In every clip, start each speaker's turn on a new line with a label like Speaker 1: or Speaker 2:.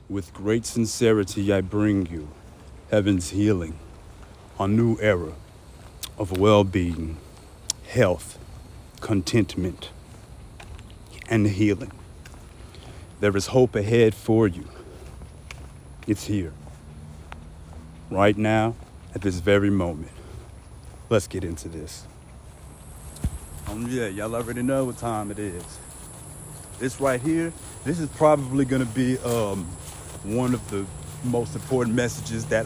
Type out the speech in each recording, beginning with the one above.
Speaker 1: With great sincerity, I bring you heaven's healing, a new era of well-being, health, contentment, and healing. There is hope ahead for you. It's here, right now, at this very moment. Let's get into this. Yeah, y'all already know what time it is. This right here, this is probably gonna be one of the most important messages that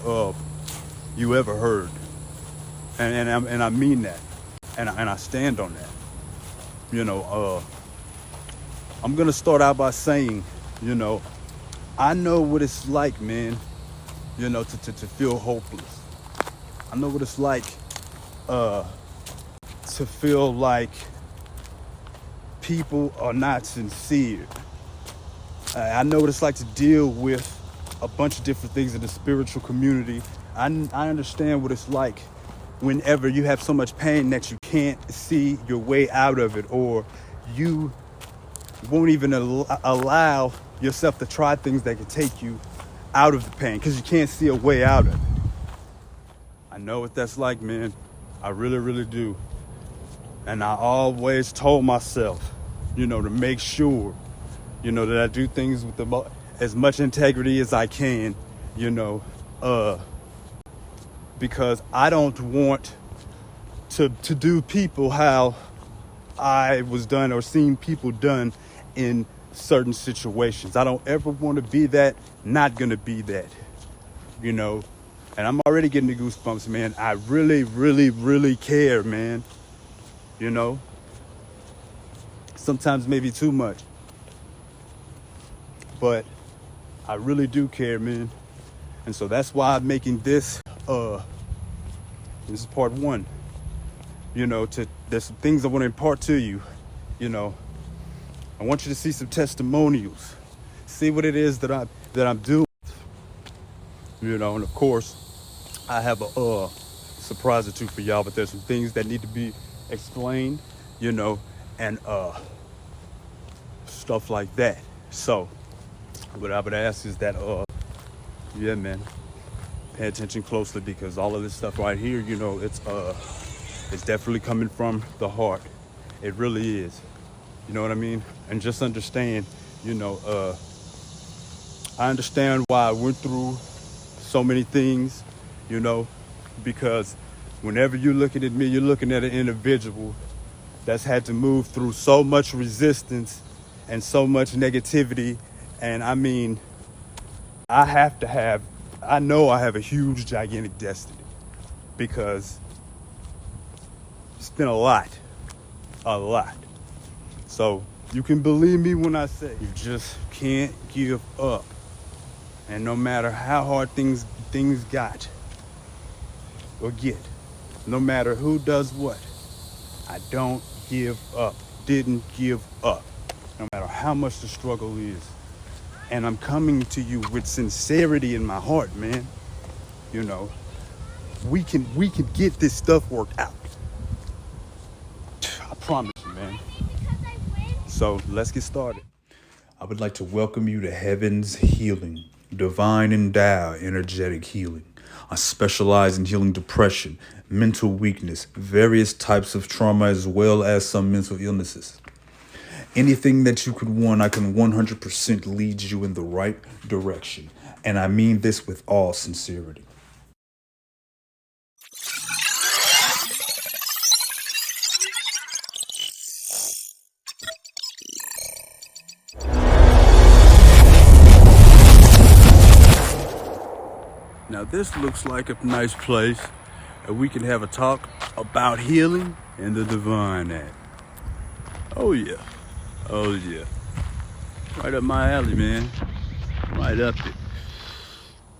Speaker 1: you ever heard, and I mean that, and I stand on that. I'm gonna start out by saying, I know what it's like, man. To feel hopeless. I know what it's like to feel like people are not sincere. I know what it's like to deal with a bunch of different things in the spiritual community. I understand what it's like whenever you have so much pain that you can't see your way out of it, or you won't even allow yourself to try things that could take you out of the pain because you can't see a way out of it. I know what that's like, man. I really, really do. And I always told myself, to make sure, that I do things with as much integrity as I can, because I don't want to do people how I was done or seen people done in certain situations. I don't ever want to be that, not gonna be that, and I'm already getting the goosebumps, man. I really, really, really care, man. Sometimes maybe too much, but I really do care, man. And so that's why I'm making this is part one. There's some things I want to impart to you. I want you to see some testimonials, see what it is that I'm doing. And of course, I have a surprise or two for y'all, but there's some things that need to be explained, and stuff like that. So what I would ask is that yeah, man, pay attention closely, because all of this stuff right here, it's definitely coming from the heart. It really is. You know what I mean? And just understand, I understand why I went through so many things, because whenever you're looking at me, you're looking at an individual that's had to move through so much resistance and so much negativity. And I mean, I know I have a huge, gigantic destiny, because it's been a lot. So you can believe me when I say you just can't give up. And no matter how hard things got or get, no matter who does what, I don't give up. Didn't give up. No matter how much the struggle is. And I'm coming to you with sincerity in my heart, man. We can get this stuff worked out. I promise you, man. So let's get started. I would like to welcome you to Heaven's Healing, Divine Endowed Energetic Healing. I specialize in healing depression, mental weakness, various types of trauma, as well as some mental illnesses. Anything that you could want, I can 100% lead you in the right direction. And I mean this with all sincerity. Now this looks like a nice place, and we can have a talk about healing and the divine at. Oh yeah. Right up my alley, man. Right up it.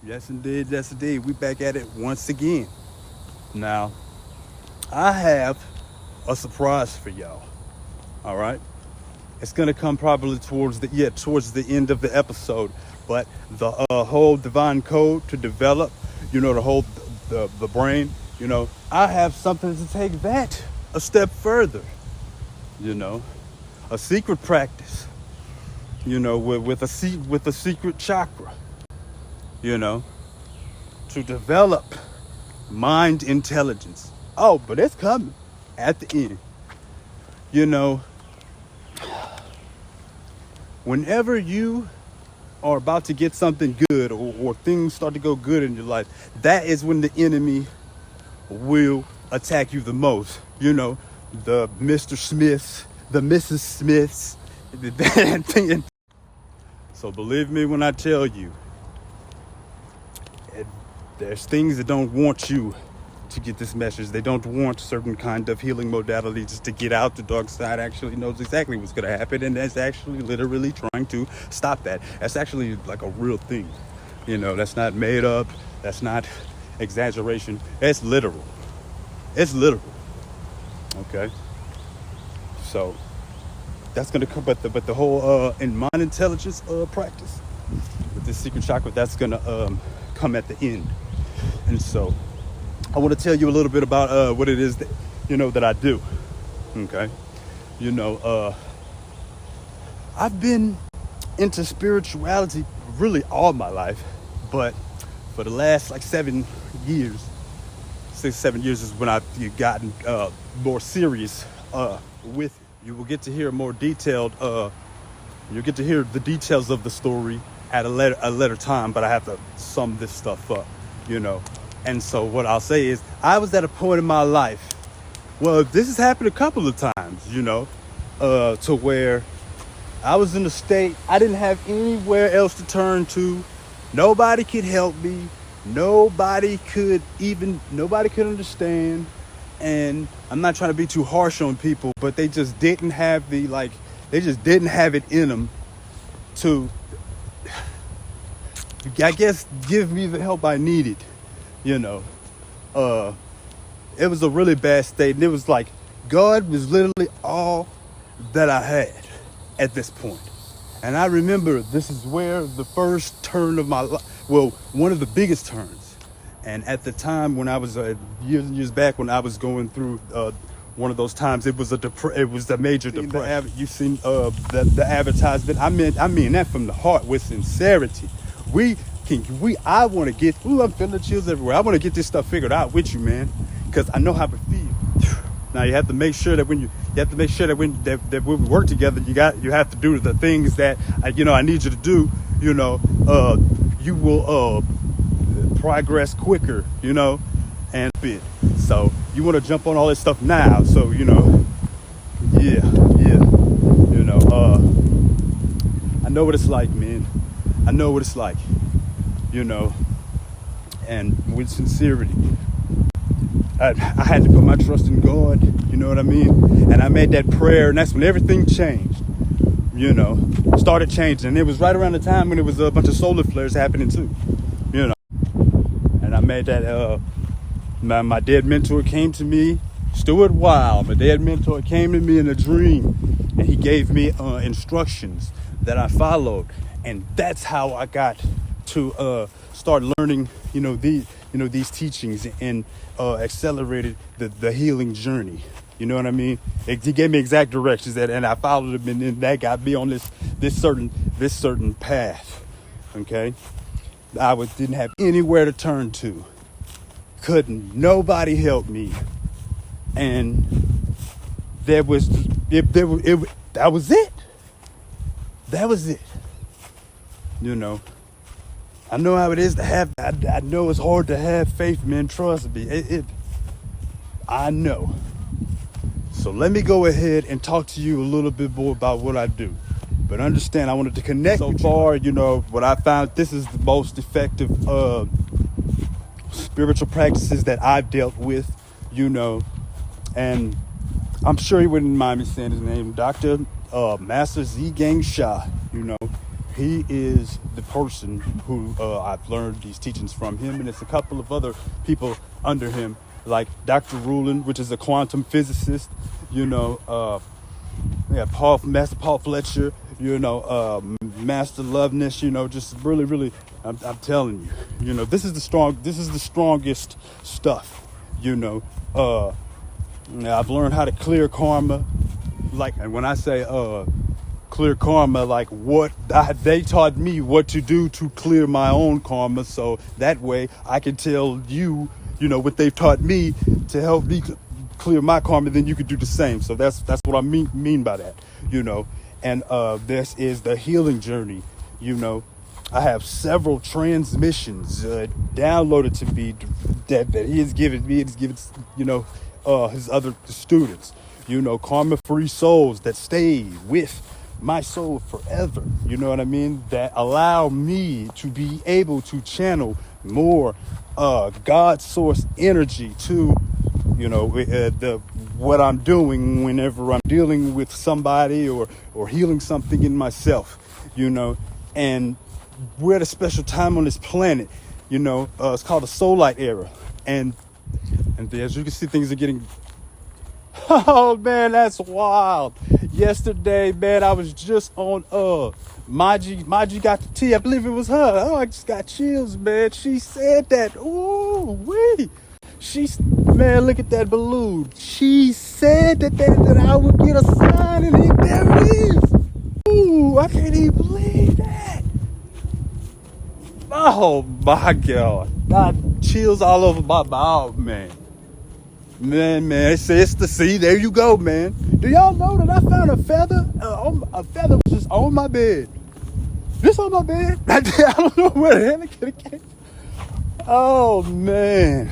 Speaker 1: Yes indeed. We back at it once again. Now, I have a surprise for y'all. All right? It's gonna come probably towards the end of the episode. But the whole divine code to develop, to hold the brain, I have something to take that a step further. A secret practice, with a secret chakra, you know, to develop mind intelligence. Oh, but it's coming at the end. You know, whenever you are about to get something good, or things start to go good in your life, that is when the enemy will attack you the most. You know, the Mr. Smiths, the Mrs. Smiths, that thing. So believe me when I tell you, there's things that don't want you to get this message. They don't want certain kind of healing modalities to get out. The dark side actually knows exactly what's going to happen, and that's actually literally trying to stop that. That's actually like a real thing. You know, that's not made up. That's not exaggeration. It's literal. It's literal. Okay. So that's going to come, but the whole in mind intelligence practice with this secret chakra, that's going to come at the end. And so I want to tell you a little bit about what it is that, you know, that I do. Okay. You know, I've been into spirituality really all my life, but for the last like 7 years, 6-7 years is when I've gotten more serious with it. You will get to hear more detailed, you'll get to hear the details of the story at a later time, but I have to sum this stuff up, you know. And so what I'll say is, I was at a point in my life, well, this has happened a couple of times, you know, to where I was in a state, I didn't have anywhere else to turn to. Nobody could help me. Nobody could understand. And I'm not trying to be too harsh on people, but they just didn't have they just didn't have it in them to, I guess, give me the help I needed. You know, it was a really bad state, and it was like God was literally all that I had at this point. And I remember this is where the first turn of my life, well, one of the biggest turns. And at the time when I was years and years back, when I was going through one of those times, it was a major depression. You've seen the advertisement. I mean that from the heart, with sincerity. I want to get, I'm feeling chills everywhere. I want to get this stuff figured out with you, man, because I know how it feels. Now you have to make sure that when we work together, you have to do the things that I need you to do. You know, you will progress quicker. You know, and bit. So you want to jump on all this stuff now. So you know, yeah. You know, I know what it's like, man. I know what it's like. You know, and with sincerity, I had to put my trust in God, you know what I mean? And I made that prayer, and that's when everything changed, you know, started changing. And it was right around the time when it was a bunch of solar flares happening too, you know. And I made that, my dead mentor came to me, Stuart Wild, my dead mentor came to me in a dream, and he gave me instructions that I followed. And that's how I got to start learning, these teachings, and accelerated the healing journey. You know what I mean? He gave me exact directions, and I followed them, and then that got me on this certain path. Okay, didn't have anywhere to turn to. Nobody help me, and that was it. That was it. You know, I know how it is to have. I know it's hard to have faith, man. Trust me. I know. So let me go ahead and talk to you a little bit more about what I do. But understand, I wanted to connect. So far, you know, what I found, this is the most effective spiritual practices that I've dealt with. You know, and I'm sure he wouldn't mind me saying his name, Dr. Master Z Gang Shah. You know. He is the person who I've learned these teachings from him, and it's a couple of other people under him, like Dr. Rulin, which is a quantum physicist, you know, Master Paul Fletcher, you know, Master Loveness, you know, just really, I'm telling you, you know, this is the strongest stuff, you know. I've learned how to clear karma, and when I say clear karma, like they taught me what to do to clear my own karma, so that way I can tell you, what they've taught me to help me clear my karma, then you could do the same. So that's what I mean by that, and this is the healing journey. I have several transmissions downloaded to me that he has given me. He's given his other students, karma-free souls that stay with my soul forever, you know what I mean, that allow me to be able to channel more God source energy to, what I'm doing whenever I'm dealing with somebody or healing something in myself, and we're at a special time on this planet, it's called the soul light era, and as you can see, things are getting oh man, that's wild. Yesterday, man, I was just on Maji got the tea. I believe it was her. Oh, I just got chills, man. She said that. Ooh, wee. Man, look at that balloon. She said that I would get a sign, and there it is. Ooh, I can't even believe that. Oh my God. Got chills all over my mouth, man. Man, it's the sea. There you go, man. Do y'all know that I found a feather? A feather was just on my bed. Just on my bed. I don't know where the hell it came. Oh, man.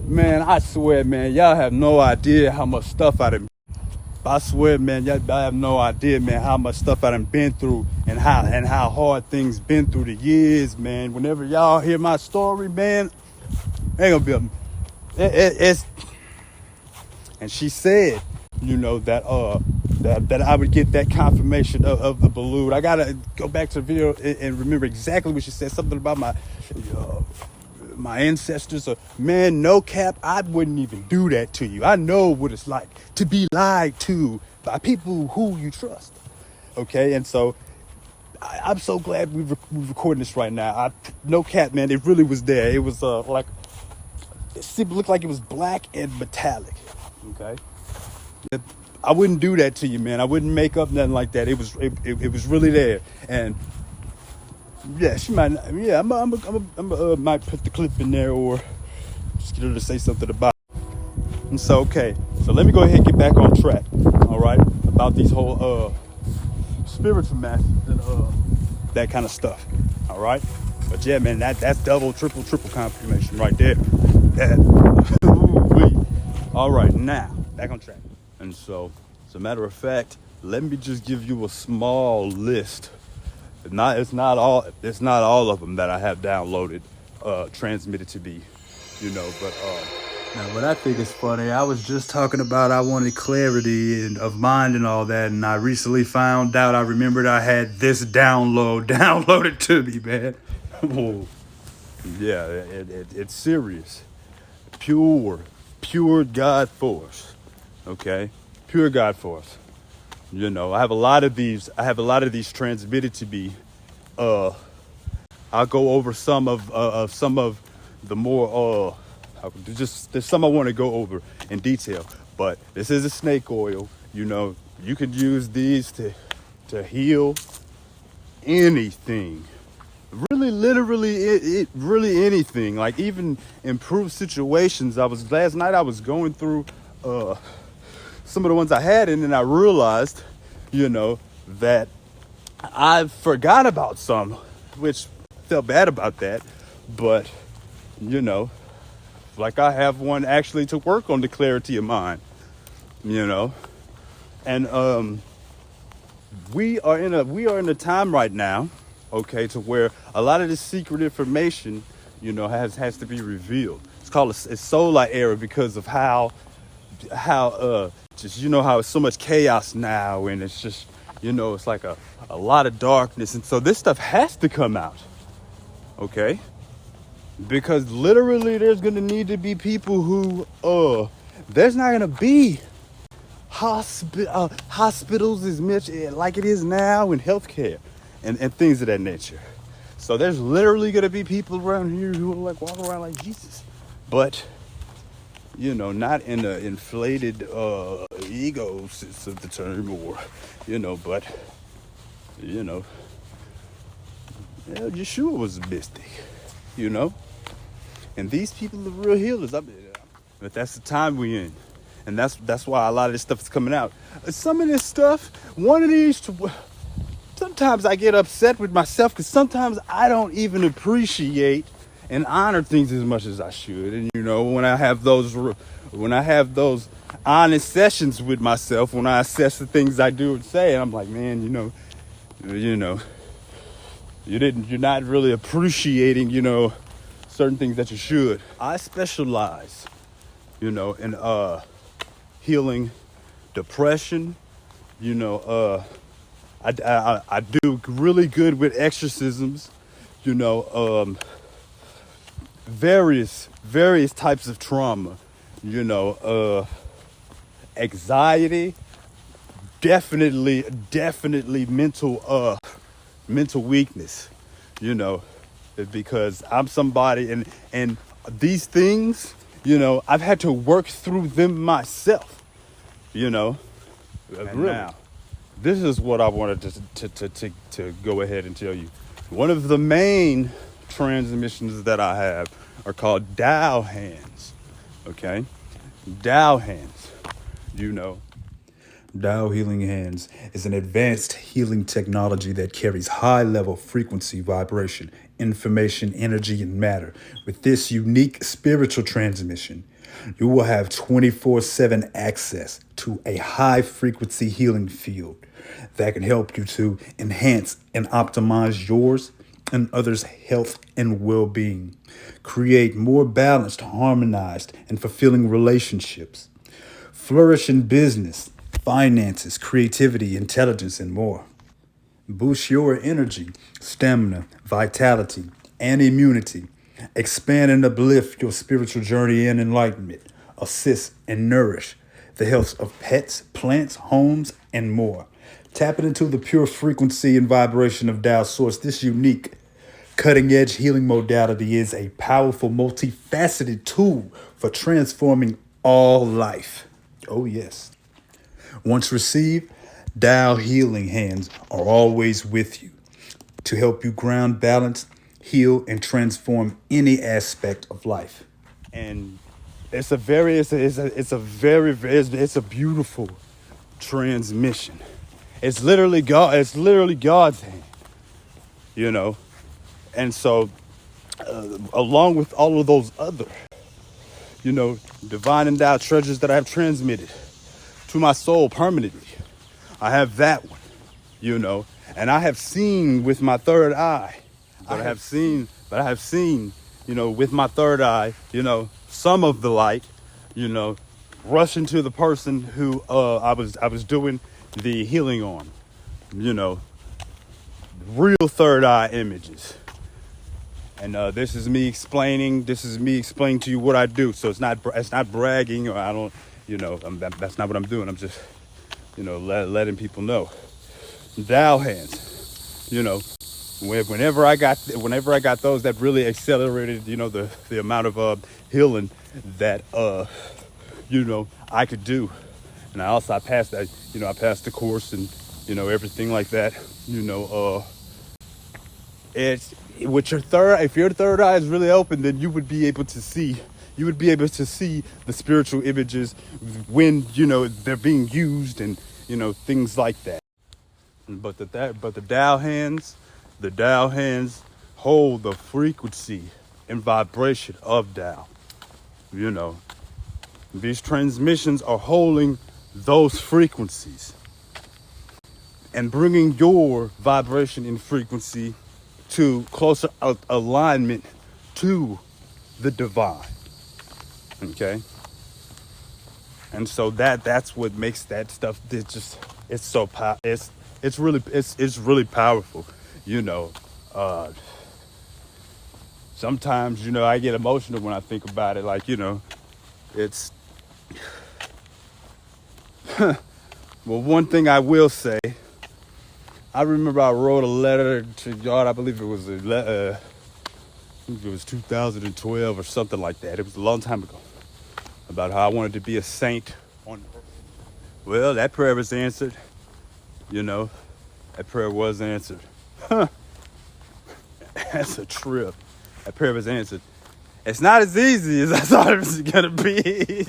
Speaker 1: Man, I swear, man, y'all have no idea how much stuff I done. I swear, man, y'all have no idea, man, how much stuff I done been through and how hard things been through the years, man. Whenever y'all hear my story, man, ain't gonna be it's and she said, that I would get that confirmation of the balloon. I gotta go back to the video and remember exactly what she said. Something about my ancestors. Man, no cap, I wouldn't even do that to you. I know what it's like to be lied to by people who you trust. Okay, and so I'm so glad we're recording this right now. No cap, man, it really was there. It was like. It looked like it was black and metallic. Okay, I wouldn't do that to you, man. I wouldn't make up nothing like that. It was really there, and yeah, she might. Yeah, I might put the clip in there or just get her to say something about it. And so okay, so let me go ahead and get back on track. All right, about these whole spiritual masters and that kind of stuff. All right, but yeah, man, that's double, triple confirmation right there. All right, now back on track. And so, as a matter of fact, let me just give you a small list. It's not all of them that I have downloaded, transmitted to me, But now, what I think is funny, I was just talking about I wanted clarity of mind and all that, and I recently found out. I remembered I had this downloaded to me, man. Oh, yeah, it's serious. Pure God force. Okay, pure God force. I have a lot of these transmitted to me. I'll go over some of the more there's some I want to go over in detail. But this is a snake oil. You could use these to heal anything. Really, literally, really anything. Like even improve situations. Last night I was going through some of the ones I had, and then I realized, that I forgot about some, which felt bad about that. But, like I have one actually to work on the clarity of mind, and we are in a time right now, okay, to where a lot of this secret information, has to be revealed. It's called a soul light era because of how just how it's so much chaos now, and it's just it's like a lot of darkness, and so this stuff has to come out, okay, because literally there's gonna need to be people who there's not gonna be hospitals as much like it is now in healthcare and things of that nature. So there's literally gonna be people around here who are like walking around like Jesus, but not in the inflated ego sense of the term, or, but, you know, Yeshua was a mystic, you know, and these people are real healers. But that's the time we in, and that's why a lot of this stuff is coming out. Some of this stuff, sometimes I get upset with myself because sometimes I don't even appreciate and honor things as much as I should. And when I have those honest sessions with myself, when I assess the things I do and say, I'm like, man, you're not really appreciating, certain things that you should. I specialize, in healing depression. I do really good with exorcisms, various types of trauma, anxiety, definitely mental weakness, because I'm somebody, and these things, I've had to work through them myself, And really, now, this is what I wanted to go ahead and tell you. One of the main transmissions that I have are called Tao hands. Okay? Tao hands. Tao Healing Hands is an advanced healing technology that carries high-level frequency vibration, information, energy, and matter. With this unique spiritual transmission, you will have 24/7 access to a high-frequency healing field that can help you to enhance and optimize yours and others' health and well-being, create more balanced, harmonized, and fulfilling relationships, flourish in business, finances, creativity, intelligence, and more. Boost your energy, stamina, vitality, and immunity. Expand and uplift your spiritual journey and enlightenment. Assist and nourish the health of pets, plants, homes, and more. Tapping into the pure frequency and vibration of Tao Source, this unique cutting-edge healing modality is a powerful, multifaceted tool for transforming all life. Oh, yes. Once received, Tao Healing Hands are always with you to help you ground, balance, heal, and transform any aspect of life. And it's a beautiful transmission. It's literally God. It's literally God's hand, And so, along with all of those other, divine endowed treasures that I have transmitted to my soul permanently, I have that one, and I have seen with my third eye. I have seen, with my third eye, some of the light, rush into the person who I was doing the healing on, real third eye images. And this is me explaining to you what I do. So it's not bragging, or I don't, that's not what I'm doing. I'm just, letting people know. Tao hands, whenever I got those, that really accelerated, the amount of healing that I could do. And I passed that, I passed the course and everything like that. It's with your if your third eye is really open, then you would be able to see the spiritual images when they're being used, and things like that. But the Tao hands hold the frequency and vibration of Tao. These transmissions are holding those frequencies and bringing your vibration and frequency to closer alignment to the divine. Okay? And so that's what makes that stuff, it's so it's really powerful. Sometimes I get emotional when I think about it, like it's well, one thing I will say, I remember I wrote a letter to God. I believe it was 2012 or something like that. It was a long time ago. about how I wanted to be a saint on earth. Well, that prayer was answered. You know, that prayer was answered. That's a trip. That prayer was answered. It's not as easy as I thought it was gonna be.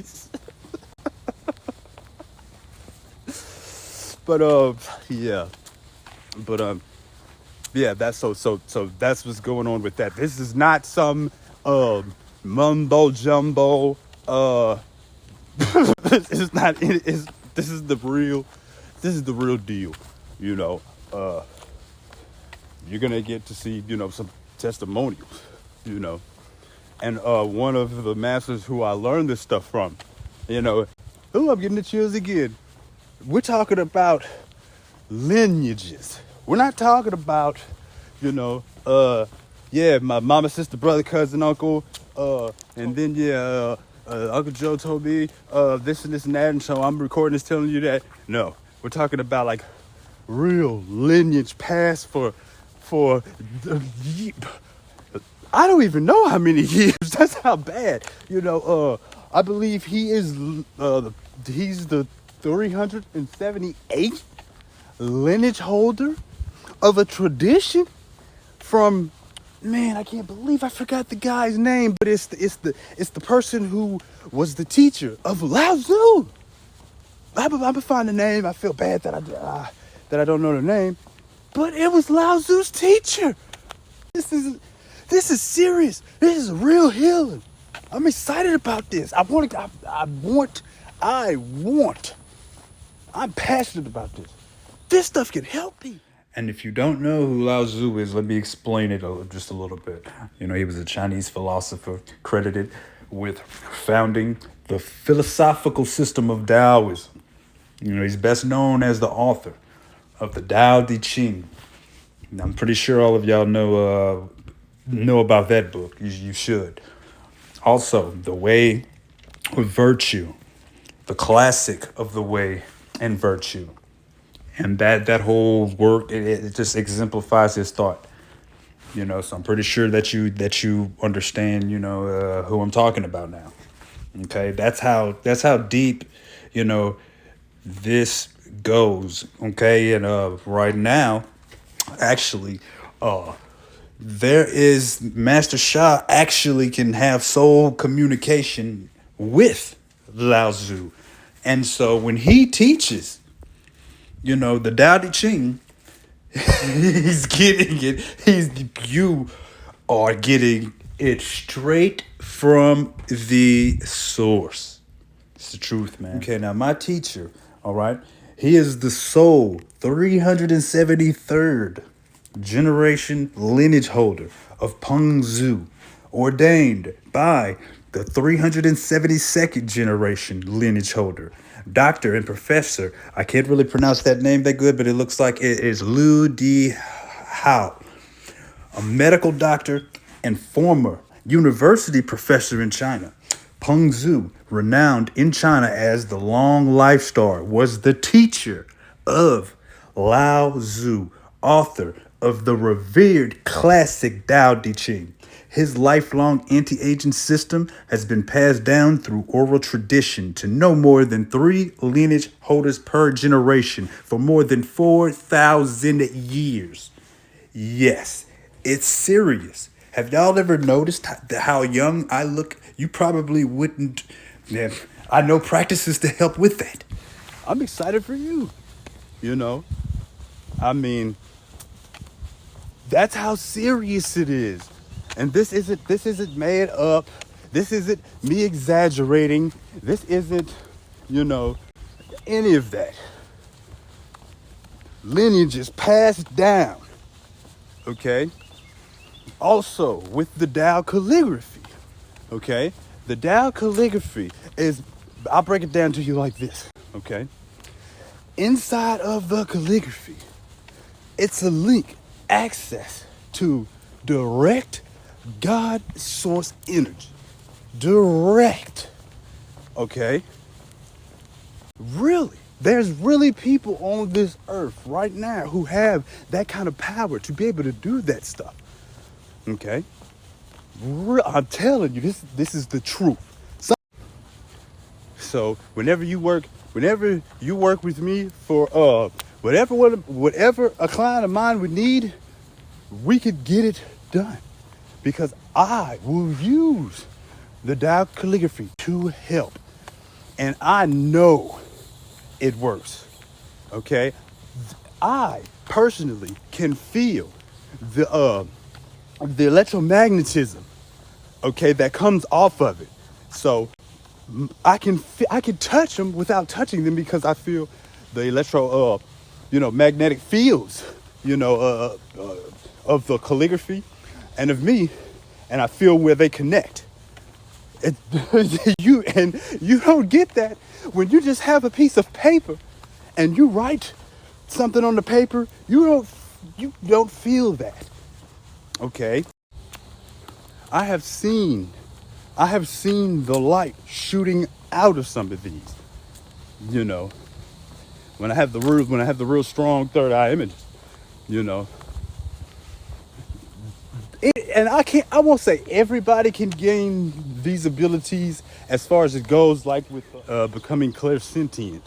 Speaker 1: But yeah. But that's so that's what's going on with that. This is not some mumbo jumbo it's not it's this is the real deal, you know. You're gonna get to see, some testimonials, you know. And one of the masters who I learned this stuff from, I'm getting the chills again. We're talking about lineages. We're not talking about, my mama, sister, brother, cousin, uncle, and then Uncle Joe told me this and this and that, and so I'm recording this telling you that. No, we're talking about like real lineage past for I don't even know how many years. That's how bad. I believe he's the 378th lineage holder of a tradition from, man, I can't believe I forgot the guy's name, but it's the person who was the teacher of Lao Tzu. I'm gonna find the name. I feel bad that I don't know the name, but it was Lao Tzu's teacher. This is serious. This is real healing. I'm excited about this. I'm passionate about this. This stuff can help me. And if you don't know who Lao Tzu is, let me explain it just a little bit. He was a Chinese philosopher credited with founding the philosophical system of Taoism. He's best known as the author of the Tao Te Ching. I'm pretty sure all of y'all know about that book. You should. Also, The Way of Virtue, the classic of The Way and Virtue. And that whole work, it just exemplifies his thought. So I'm pretty sure that you understand, who I'm talking about now. Okay, that's how deep, this goes. Okay, and right now, actually, there is Master Sha actually can have soul communication with Lao Tzu, and so when he teaches, the Tao Te Ching, he's getting it. You are getting it straight from the source. It's the truth, man. Okay, now my teacher, all right, he is the soul 373rd generation lineage holder of Peng Zhu, ordained by the 372nd generation lineage holder, doctor and professor. I can't really pronounce that name that good, but it looks like it is Lu Di Hao, a medical doctor and former university professor in China. Peng Zhu, renowned in China as the Long Life Star, was the teacher of Lao Tzu, author of the revered classic Tao Te Ching. His lifelong anti-aging system has been passed down through oral tradition to no more than 3 lineage holders per generation for more than 4,000 years. Yes, it's serious. Have y'all ever noticed how young I look? You probably wouldn't. Yeah, I know practices to help with that. I'm excited for you. I mean, that's how serious it is. And this isn't made up. This isn't me exaggerating. This isn't, any of that. Lineage is passed down. Okay? Also, with the Tao calligraphy. Okay? The Tao calligraphy is, I'll break it down to you like this. Okay? Inside of the calligraphy, it's a link, access to direct God source energy. Direct. Okay? Really. There's really people on this earth right now who have that kind of power to be able to do that stuff. Okay? I'm telling you, this is the truth. So whenever you work with me for whatever a client of mine would need, we could get it done, because I will use the dial calligraphy to help, and I know it works. Okay, I personally can feel the electromagnetism, okay, that comes off of it. So I can touch them without touching them, because I feel the magnetic fields, of the calligraphy and of me, and I feel where they connect. You don't get that when you just have a piece of paper and you write something on the paper. You don't feel that. Okay. I have seen the light shooting out of some of these. When I have the real strong third eye image, and I won't say everybody can gain these abilities as far as it goes, like with becoming clairsentient,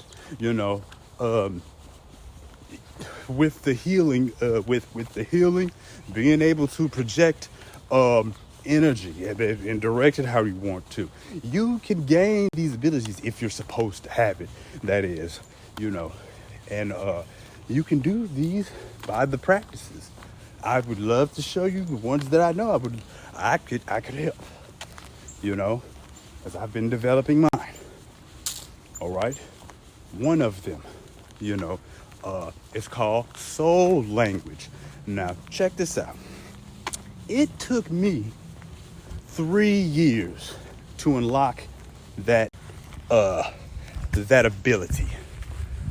Speaker 1: with the healing, being able to project energy and direct it how you want to. You can gain these abilities if you're supposed to have it, that is, and you can do these by the practices. I would love to show you the ones that I know I could help, as I've been developing mine. All right. One of them, it's called soul language. Now, check this out. It took me 3 years to unlock that ability.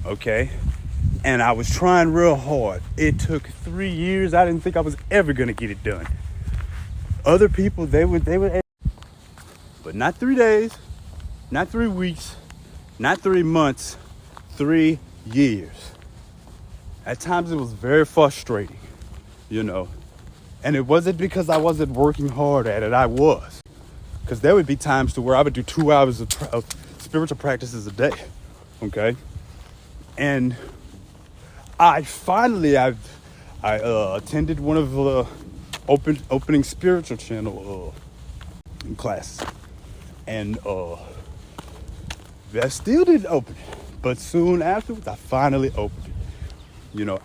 Speaker 1: Okay? And I was trying real hard. It took 3 years. I didn't think I was ever gonna get it done. Other people, they would, but not 3 days, not 3 weeks, not 3 months, 3 years. At times it was very frustrating, and it wasn't because I wasn't working hard at it. I was, because there would be times to where I would do 2 hours of spiritual practices a day. Okay. And I attended one of the opening spiritual channel classes, and that still didn't open it. But soon afterwards, I finally opened it.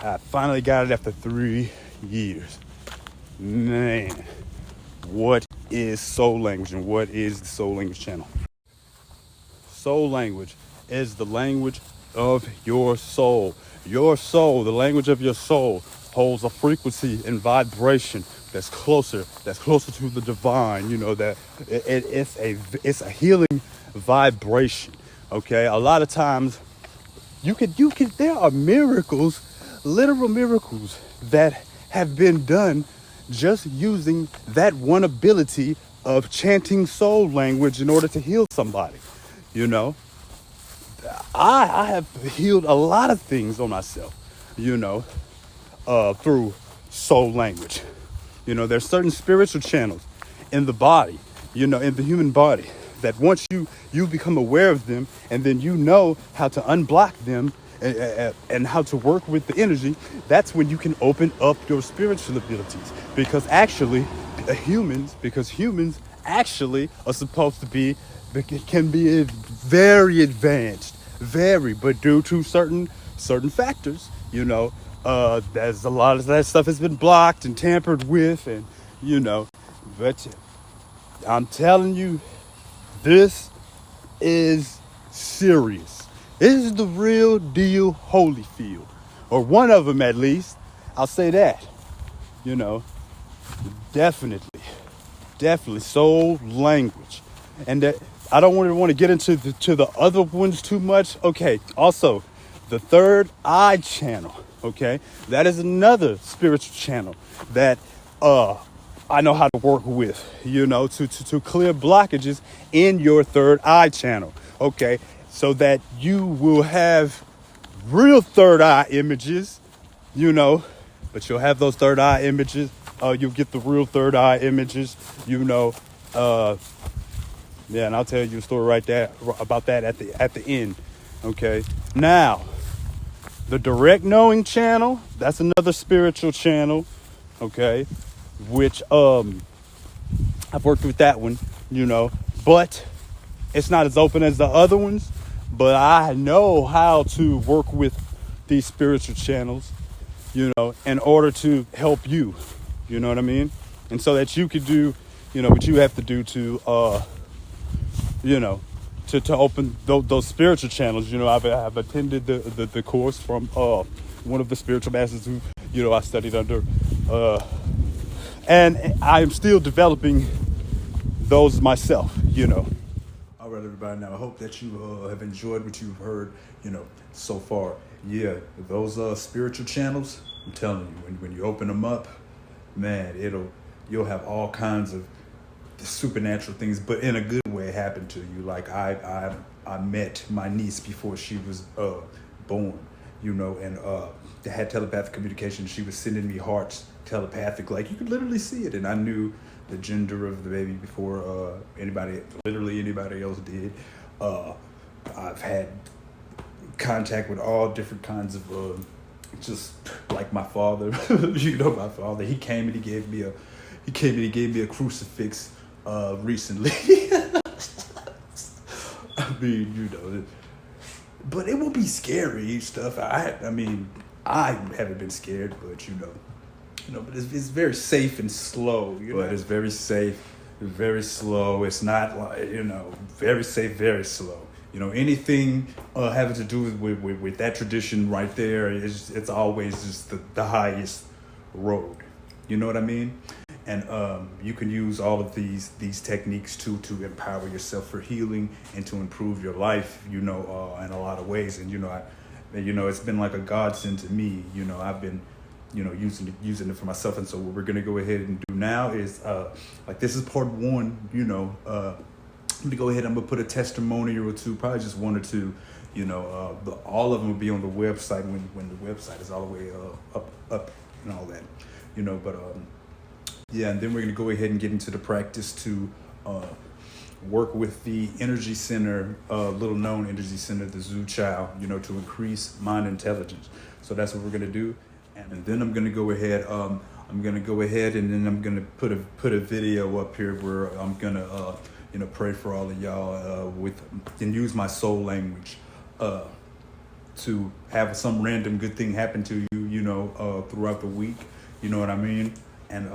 Speaker 1: I finally got it after 3 years. Man, what is soul language, and what is the soul language channel? Soul language is the language of your soul. Your soul, the language of your soul, holds a frequency and vibration that's closer to the divine. That it's a healing vibration. Okay, a lot of times there are miracles, literal miracles, that have been done just using that one ability of chanting soul language in order to heal somebody. I have healed a lot of things on myself, through soul language. There's certain spiritual channels in the body, in the human body, that once you become aware of them, and then how to unblock them and how to work with the energy, that's when you can open up your spiritual abilities. Because humans actually are supposed to be, can be very advanced, but due to certain factors, there's a lot of that stuff has been blocked and tampered with, and but I'm telling you, this is serious. This is the real deal Holyfield, or one of them at least. I'll say that. Definitely soul language, and that I don't want to get into the other ones too much. Okay. Also, the third eye channel. Okay, that is another spiritual channel that I know how to work with. To clear blockages in your third eye channel. Okay, so that you will have real third eye images. But you'll have those third eye images. You'll get the real third eye images. Yeah, and I'll tell you a story right there about that at the end. Okay. Now, the direct knowing channel, that's another spiritual channel. Okay. Which I've worked with that one, but it's not as open as the other ones. But I know how to work with these spiritual channels, in order to help you. You know what I mean? And so that you could do, what you have to do to, to open those spiritual channels. I've attended the course from one of the spiritual masters who, I studied under. And I'm still developing those myself, All right, everybody. Now, I hope that you have enjoyed what you've heard, so far. Yeah, those spiritual channels, I'm telling you, when you open them up, man, you'll have all kinds of supernatural things, but in a good way happen to you. Like I met my niece before she was born, and they had telepathic communication. She was sending me hearts telepathic, like you could literally see it, and I knew the gender of the baby before anybody else did. I've had contact with all different kinds of just like my father. My father, he came and he gave me a crucifix recently. I mean, but it will be scary stuff. I haven't been scared, but but it's very safe and slow. But it's very safe, very slow. It's not like, very safe, very slow. Anything having to do with that tradition right there, it's always just the highest road. You know what I mean? And you can use all of these techniques to empower yourself for healing and to improve your life, in a lot of ways. And it's been like a godsend to me. I've been using it for myself. And so what we're gonna go ahead and do now is this is part one. I'm gonna go ahead. I'm gonna put a testimonial or two, probably just one or two. All of them will be on the website when the website is all the way up and all that. But yeah, and then we're gonna go ahead and get into the practice to work with the energy center, little known energy center, the Zhu Chao, to increase mind intelligence. So that's what we're gonna do, and then I'm gonna go ahead. And then I'm gonna put a video up here where I'm gonna pray for all of y'all and use my soul language to have some random good thing happen to you, throughout the week. You know what I mean? And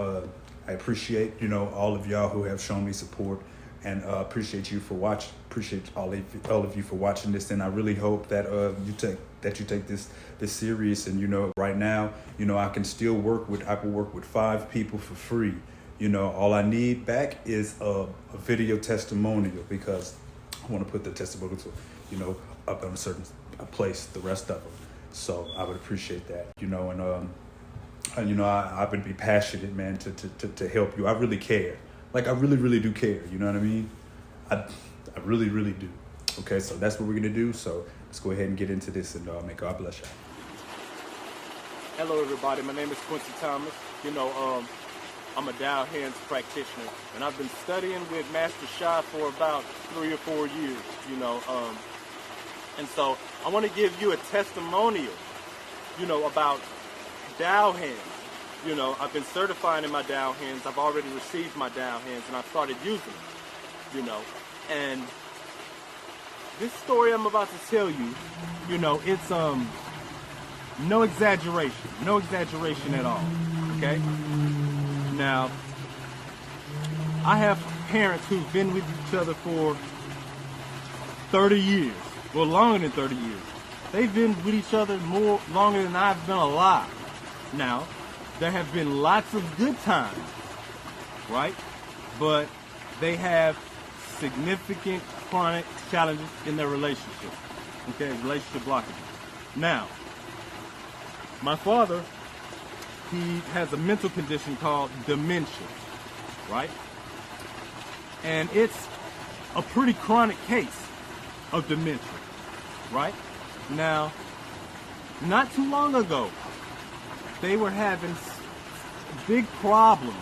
Speaker 1: I appreciate, all of y'all who have shown me support, and appreciate you for watching. Appreciate all of you for watching this, and I really hope that you take this serious. And right now, I can work with 5 people for free. All I need back is a video testimonial, because I want to put the testimonial up on a certain place, the rest of them. So I would appreciate that, and I would be passionate, man, to help you. I really care. Like I really, really do care. You know what I mean? I really, really do. Okay, so that's what we're gonna do. So let's go ahead and get into this, and may God bless you.
Speaker 2: Hello, everybody. My name is Quincy Thomas. I'm a Tao Hands practitioner, and I've been studying with Master Sha for about 3 or 4 years, and so I want to give you a testimonial, about Tao Hands. I've been certifying in my Tao Hands. I've already received my Tao Hands, and I've started using them, and this story I'm about to tell you, it's no exaggeration at all, okay? Now, I have parents who've been with each other for 30 years, well, longer than 30 years. They've been with each other longer than I've been alive. Now, there have been lots of good times, right? But they have significant chronic challenges in their relationship, okay? Relationship blockages. Now, my father, he has a mental condition called dementia, right? And it's a pretty chronic case of dementia, right? Now, not too long ago, they were having big problems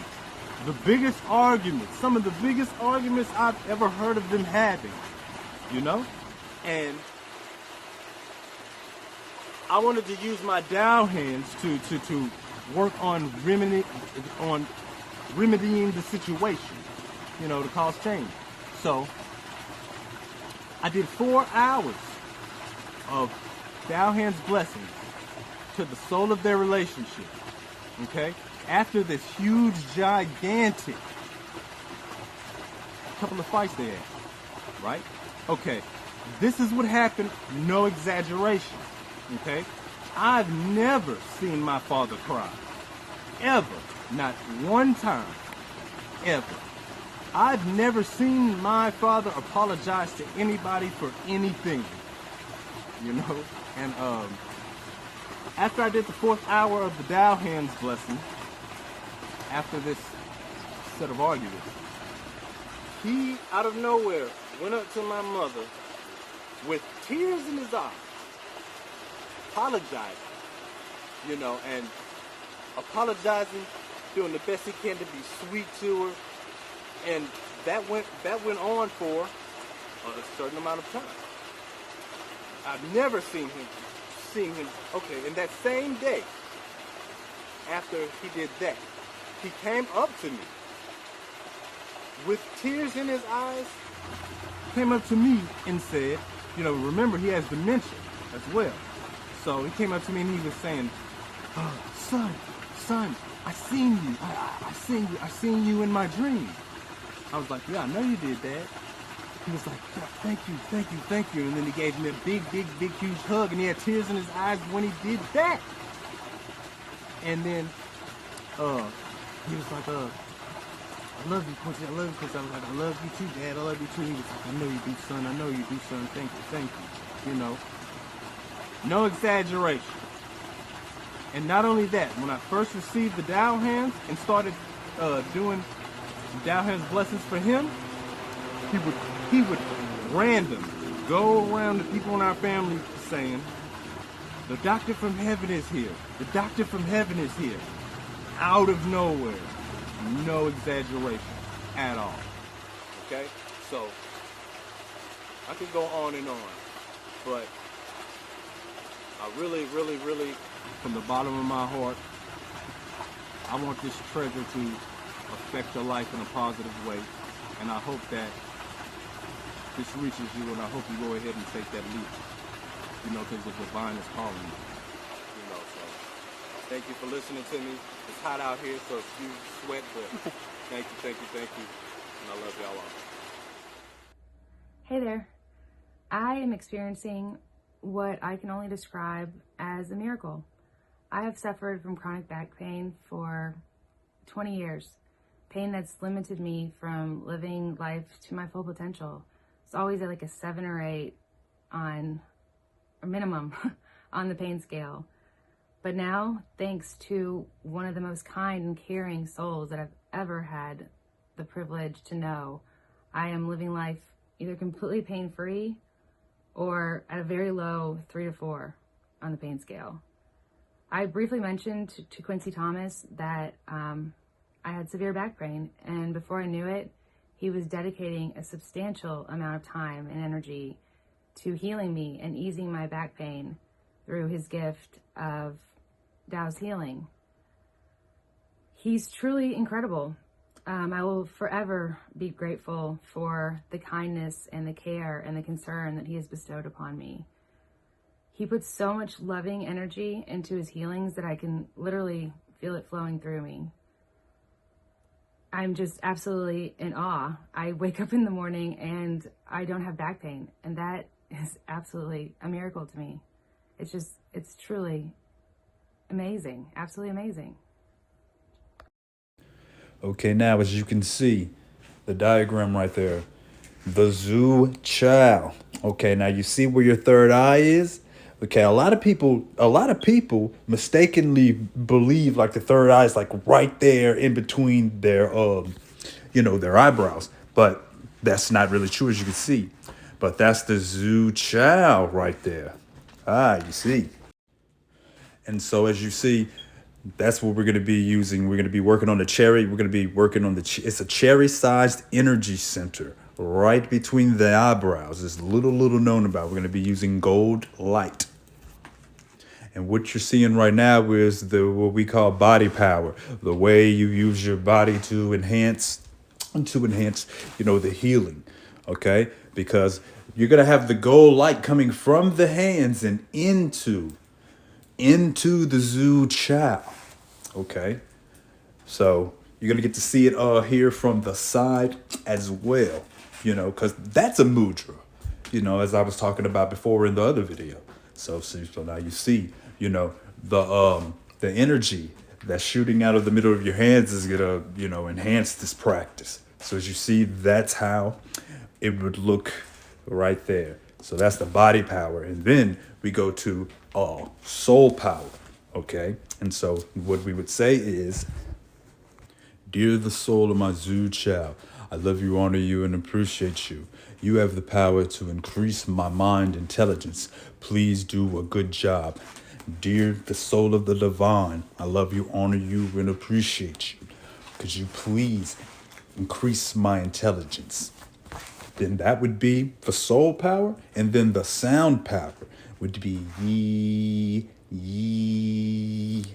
Speaker 2: the biggest arguments, some of the biggest arguments I've ever heard of them having, you know? And I wanted to use my down hands to work on remedying the situation, you know, to cause change. So I did 4 hours of down hands blessings to the soul of their relationship, okay? After this huge, gigantic couple of fights they had, right? Okay, this is what happened, no exaggeration, okay? I've never seen my father cry, ever, not one time, ever. I've never seen my father apologize to anybody for anything, you know? And after I did the 4th hour of the Dow Hands blessing, after this set of arguments, he, out of nowhere, went up to my mother with tears in his eyes, apologizing, you know, and apologizing, doing the best he can to be sweet to her, and that went on for a certain amount of time. I've never seen him. Okay, and that same day, after he did that, he came up to me with tears in his eyes, came up to me and said, you know, remember he has dementia as well. So he came up to me and he was saying, son, I seen you. I seen you in my dream. I was like, yeah, I know you did that. He was like, yeah, thank you. And then he gave me a big, huge hug, and he had tears in his eyes when he did that. And then he was like, I love you, Quincy. I love you, Quincy. I was like, I love you too, Dad. I love you too. He was like, I know you do, son. I know you do, son. Thank you. You know, no exaggeration. And not only that, when I first received the Dow Hands and started doing Dow Hands blessings for him, he would randomly go around the people in our family saying, the doctor from heaven is here. The doctor from heaven is here. Out of nowhere. No exaggeration at all. Okay? So, I could go on and on. But I really, from the bottom of my heart, I want this treasure to affect your life in a positive way. And I hope that this reaches you, and I hope you go ahead and take that leap, you know, because the divine is calling you, you know. So thank you for listening to me. It's hot out here, so excuse the sweat, but thank you, and I love y'all all.
Speaker 3: Hey there. I am experiencing what I can only describe as a miracle. I have suffered from chronic back pain for 20 years, pain that's limited me from living life to my full potential. It's always at like a 7 or 8 on, or minimum, on the pain scale. But now, thanks to one of the most kind and caring souls that I've ever had the privilege to know, I am living life either completely pain-free or at a very low 3 to 4 on the pain scale. I briefly mentioned to Quincy Thomas that I had severe back pain, and before I knew it, he was dedicating a substantial amount of time and energy to healing me and easing my back pain through his gift of Tao's healing. He's truly incredible. I will forever be grateful for the kindness and the care and the concern that he has bestowed upon me. He puts so much loving energy into his healings that I can literally feel it flowing through me. I'm just absolutely in awe. I wake up in the morning and I don't have back pain, and that is absolutely a miracle to me. It's truly amazing, absolutely amazing.
Speaker 1: Okay, now as you can see, the diagram right there, the Zhu Chow. Okay, now you see where your third eye is? Okay, a lot of people mistakenly believe like the third eye is like right there in between their their eyebrows, but that's not really true, as you can see. But that's the Zhu Chow right there. You see. And so as you see, That's what we're going to be using. We're going to be working on the cherry. We're going to be working on it's a cherry-sized energy center right between the eyebrows. It's little known about. We're going to be using gold light. And what you're seeing right now is what we call body power, the way you use your body to enhance, the healing, okay? Because you're gonna have the gold light coming from the hands and into the Zhu Chao, okay? So you're gonna get to see it here from the side as well, because that's a mudra, as I was talking about before in the other video. So now you see, the energy that's shooting out of the middle of your hands is gonna, enhance this practice. So as you see, that's how it would look right there. So that's the body power. And then we go to soul power, okay? And so what we would say is, dear the soul of my Zhu Chao, I love you, honor you, and appreciate you. You have the power to increase my mind intelligence. Please do a good job. Dear the soul of the divine, I love you, honor you, and appreciate you. Could you please increase my intelligence? Then that would be for soul power. And then the sound power would be yi, yi.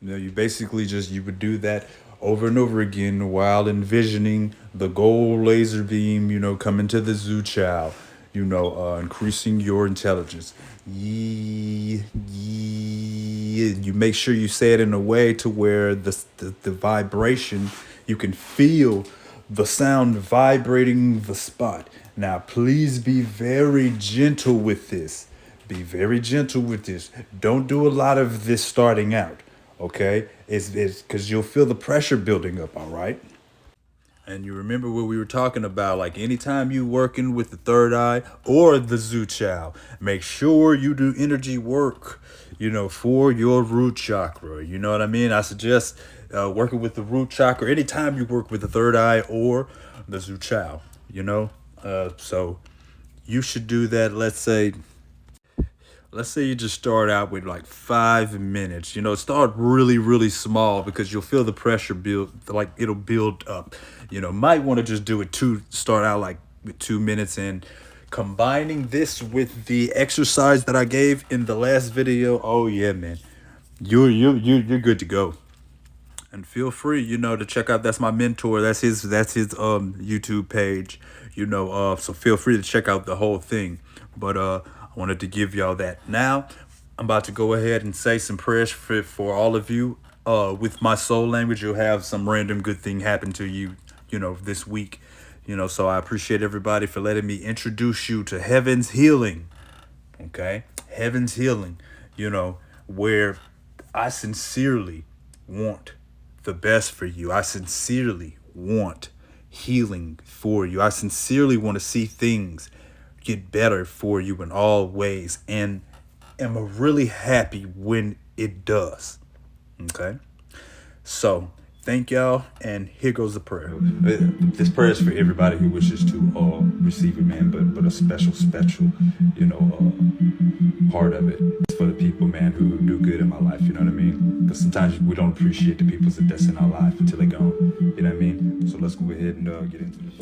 Speaker 1: You basically you would do that over and over again while envisioning the gold laser beam, coming to the Zhu Chao, increasing your intelligence. Yee, yee. You make sure you say it in a way to where the vibration, you can feel the sound vibrating the spot. Now, please be very gentle with this. Be very gentle with this. Don't do a lot of this starting out, okay? It's because you'll feel the pressure building up, all right? And you remember what we were talking about, like anytime you working with the third eye or the Zhu Chao, make sure you do energy work, for your root chakra. You know what I mean? I suggest working with the root chakra anytime you work with the third eye or the Zhu Chao, so you should do that. Let's say you just start out with like 5 minutes, start really small because you'll feel the pressure build, like it'll build up. Might want to just do it start out like with 2 minutes, and combining this with the exercise that I gave in the last video. Oh yeah, man, you're good to go. And feel free, to check out, that's my mentor. That's his YouTube page, so feel free to check out the whole thing. But I wanted to give y'all that. Now, I'm about to go ahead and say some prayers for all of you. With my soul language, you'll have some random good thing happen to you, this week. So I appreciate everybody for letting me introduce you to Heaven's Healing. Okay? Heaven's Healing, where I sincerely want the best for you. I sincerely want healing for you. I sincerely want to see things get better for you in all ways, and am really happy when it does. Okay? So, thank y'all, and here goes the prayer. This prayer is for everybody who wishes to receive it, man, but a special, part of it is for the people, man, who do good in my life, you know what I mean? Because sometimes we don't appreciate the people that's in our life until they're gone, you know what I mean? So let's go ahead and get into this.